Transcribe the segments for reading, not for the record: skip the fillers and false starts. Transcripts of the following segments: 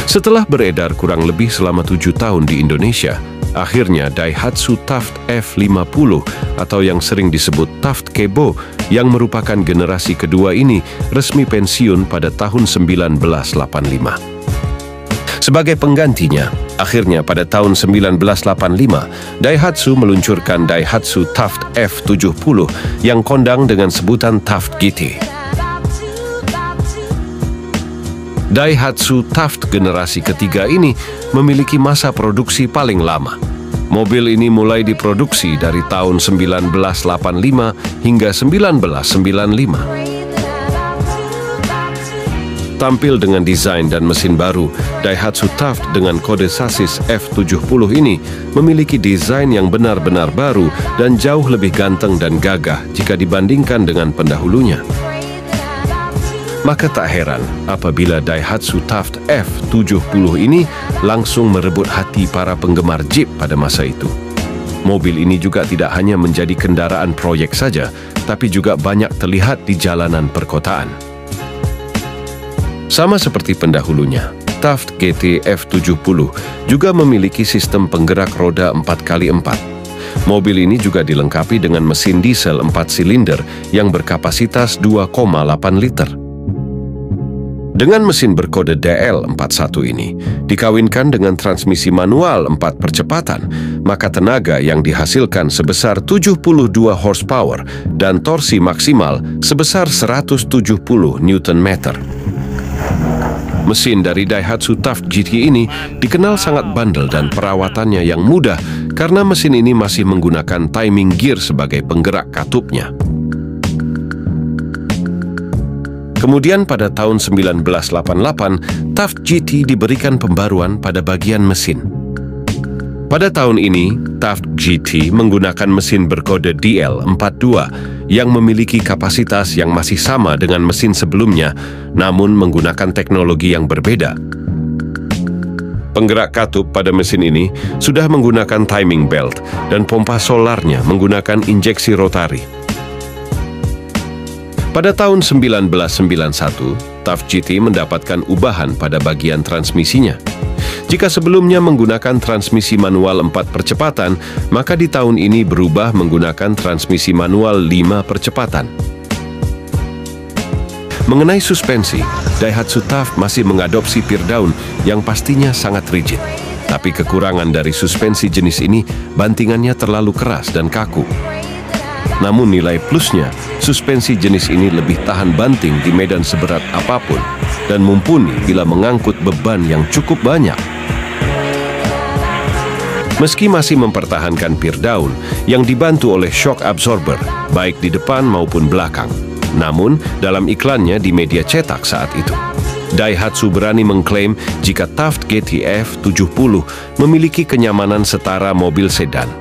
Setelah beredar kurang lebih selama 7 tahun di Indonesia, akhirnya Daihatsu Taft F50 atau yang sering disebut Taft Kebo yang merupakan generasi kedua ini resmi pensiun pada tahun 1985. Sebagai penggantinya, akhirnya pada tahun 1985, Daihatsu meluncurkan Daihatsu Taft F70 yang kondang dengan sebutan Taft GT. Daihatsu Taft generasi ketiga ini memiliki masa produksi paling lama. Mobil ini mulai diproduksi dari tahun 1985 hingga 1995. Tampil dengan desain dan mesin baru, Daihatsu Taft dengan kode sasis F70 ini memiliki desain yang benar-benar baru dan jauh lebih ganteng dan gagah jika dibandingkan dengan pendahulunya. Maka tak heran apabila Daihatsu Taft F70 ini langsung merebut hati para penggemar Jeep pada masa itu. Mobil ini juga tidak hanya menjadi kendaraan proyek saja, tapi juga banyak terlihat di jalanan perkotaan. Sama seperti pendahulunya, Taft GT F70 juga memiliki sistem penggerak roda 4x4. Mobil ini juga dilengkapi dengan mesin diesel 4 silinder yang berkapasitas 2,8 liter. Dengan mesin berkode DL41 ini, dikawinkan dengan transmisi manual 4 percepatan, maka tenaga yang dihasilkan sebesar 72 horsepower dan torsi maksimal sebesar 170 Nm. Mesin dari Daihatsu Taft GT ini dikenal sangat bandel dan perawatannya yang mudah karena mesin ini masih menggunakan timing gear sebagai penggerak katupnya. Kemudian pada tahun 1988, Taft GT diberikan pembaruan pada bagian mesin. Pada tahun ini, Taft GT menggunakan mesin berkode DL42 yang memiliki kapasitas yang masih sama dengan mesin sebelumnya, namun menggunakan teknologi yang berbeda. Penggerak katup pada mesin ini sudah menggunakan timing belt dan pompa solarnya menggunakan injeksi rotari. Pada tahun 1991, Taft GT mendapatkan ubahan pada bagian transmisinya. Jika sebelumnya menggunakan transmisi manual 4 percepatan, maka di tahun ini berubah menggunakan transmisi manual 5 percepatan. Mengenai suspensi, Daihatsu Taft masih mengadopsi peer down yang pastinya sangat rigid. Tapi kekurangan dari suspensi jenis ini, bantingannya terlalu keras dan kaku. Namun nilai plusnya, suspensi jenis ini lebih tahan banting di medan seberat apapun dan mumpuni bila mengangkut beban yang cukup banyak. Meski masih mempertahankan peer down yang dibantu oleh shock absorber, baik di depan maupun belakang. Namun, dalam iklannya di media cetak saat itu, Daihatsu berani mengklaim jika Taft GT F70 memiliki kenyamanan setara mobil sedan.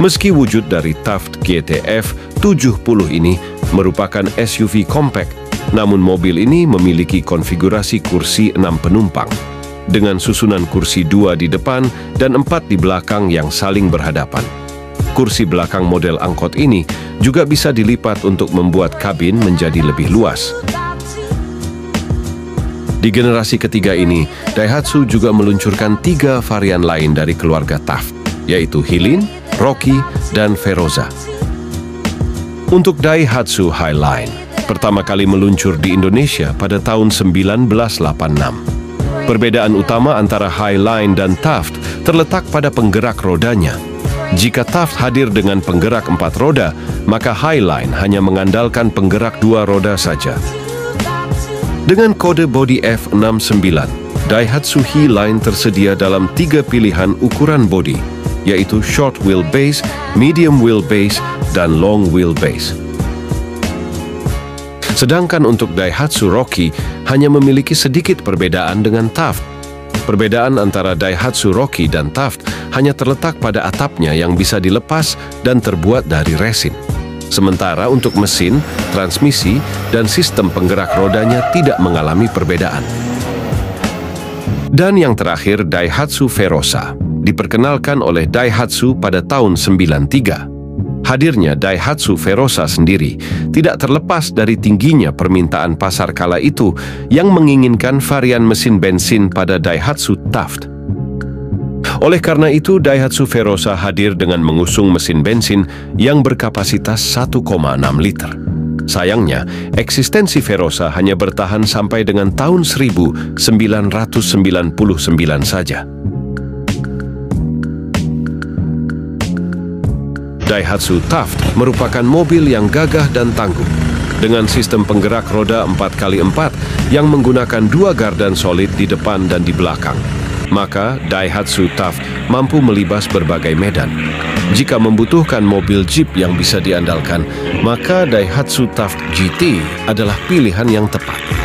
Meski wujud dari Taft GT F70 ini merupakan SUV compact, namun mobil ini memiliki konfigurasi kursi 6 penumpang, dengan susunan kursi 2 di depan dan 4 di belakang yang saling berhadapan. Kursi belakang model angkot ini juga bisa dilipat untuk membuat kabin menjadi lebih luas. Di generasi ketiga ini, Daihatsu juga meluncurkan 3 varian lain dari keluarga Taft, yaitu Hilin, Rocky, dan Feroza. Untuk Daihatsu Highline, pertama kali meluncur di Indonesia pada tahun 1986. Perbedaan utama antara Highline dan Taft terletak pada penggerak rodanya. Jika Taft hadir dengan penggerak 4 roda, maka Highline hanya mengandalkan penggerak 2 roda saja. Dengan kode bodi F69, Daihatsu Highline tersedia dalam 3 pilihan ukuran bodi, yaitu short wheelbase, medium wheelbase, dan long wheelbase. Sedangkan untuk Daihatsu Rocky hanya memiliki sedikit perbedaan dengan Taft. Perbedaan antara Daihatsu Rocky dan Taft hanya terletak pada atapnya yang bisa dilepas dan terbuat dari resin. Sementara untuk mesin, transmisi, dan sistem penggerak rodanya tidak mengalami perbedaan. Dan yang terakhir, Daihatsu Feroza diperkenalkan oleh Daihatsu pada tahun 93. Hadirnya Daihatsu Verosa sendiri tidak terlepas dari tingginya permintaan pasar kala itu yang menginginkan varian mesin bensin pada Daihatsu Taft. Oleh karena itu, Daihatsu Verosa hadir dengan mengusung mesin bensin yang berkapasitas 1,6 liter. Sayangnya, eksistensi Verosa hanya bertahan sampai dengan tahun 1999 saja. Daihatsu Taft merupakan mobil yang gagah dan tangguh, dengan sistem penggerak roda 4x4 yang menggunakan 2 gardan solid di depan dan di belakang. Maka Daihatsu Taft mampu melibas berbagai medan. Jika membutuhkan mobil Jeep yang bisa diandalkan, maka Daihatsu Taft GT adalah pilihan yang tepat.